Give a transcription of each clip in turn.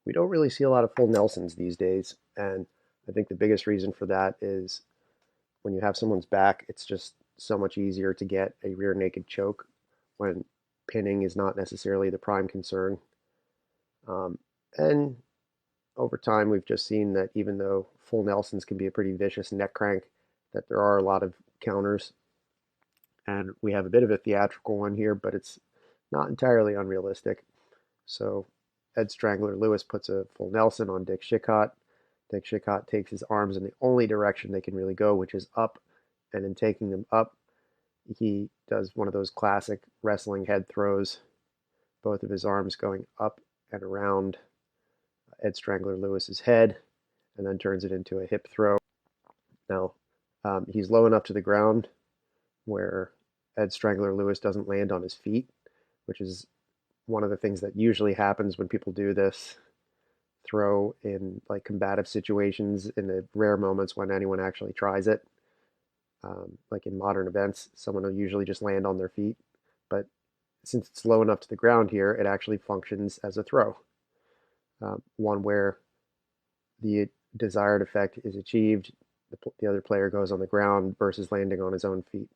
We don't really see a lot of full Nelsons these days, and I think the biggest reason for that is when you have someone's back, it's just so much easier to get a rear naked choke when pinning is not necessarily the prime concern. And over time, we've just seen that even though full Nelsons can be a pretty vicious neck crank, that there are a lot of counters. And we have a bit of a theatrical one here, but it's not entirely unrealistic. So Ed Strangler Lewis puts a full Nelson on Dick Shickat. Dick Shickat takes his arms in the only direction they can really go, which is up. And in taking them up, he does one of those classic wrestling head throws, both of his arms going up and around Ed Strangler Lewis's head, and then turns it into a hip throw. Now, he's low enough to the ground where Ed Strangler Lewis doesn't land on his feet, which is one of the things that usually happens when people do this throw in like combative situations in the rare moments when anyone actually tries it. Like in modern events, someone will usually just land on their feet. But since it's low enough to the ground here, it actually functions as a throw. One where the desired effect is achieved, the other player goes on the ground versus landing on his own feet.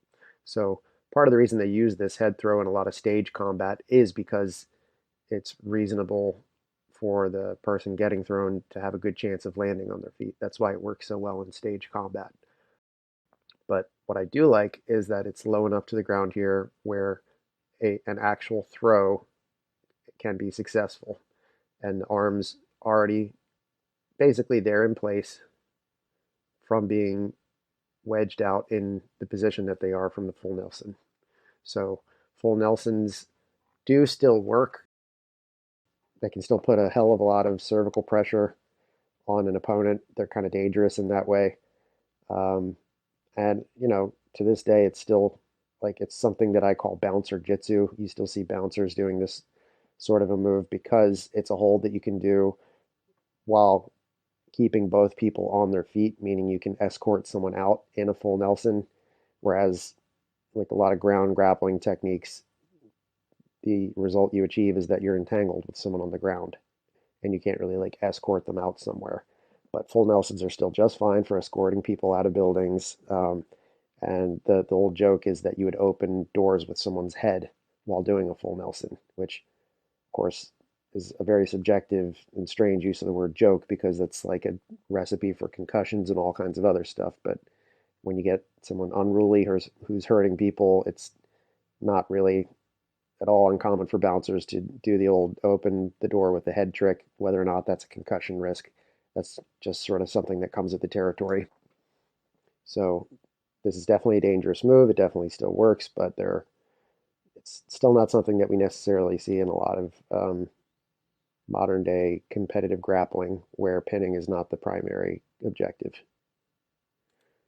So part of the reason they use this head throw in a lot of stage combat is because it's reasonable for the person getting thrown to have a good chance of landing on their feet. That's why it works so well in stage combat. But what I do like is that it's low enough to the ground here where an actual throw can be successful. And the arms already basically they're in place from being wedged out in the position that they are from the full Nelson. So full Nelsons do still work. They can still put a hell of a lot of cervical pressure on an opponent. They're kind of dangerous in that way. Um, and, to this day, it's still like it's something that I call bouncer-jitsu. You still see bouncers doing this sort of a move because it's a hold that you can do while keeping both people on their feet, meaning you can escort someone out in a full Nelson. Whereas, like a lot of ground grappling techniques, the result you achieve is that you're entangled with someone on the ground and you can't really like escort them out somewhere. But full Nelsons are still just fine for escorting people out of buildings. And the old joke is that you would open doors with someone's head while doing a full Nelson, which, of course, is a very subjective and strange use of the word joke because it's like a recipe for concussions and all kinds of other stuff. But when you get someone unruly who's hurting people, it's not really at all uncommon for bouncers to do the old open the door with the head trick, whether or not that's a concussion risk. That's just sort of something that comes with the territory. So this is definitely a dangerous move. It definitely still works, but it's still not something that we necessarily see in a lot of modern day competitive grappling where pinning is not the primary objective.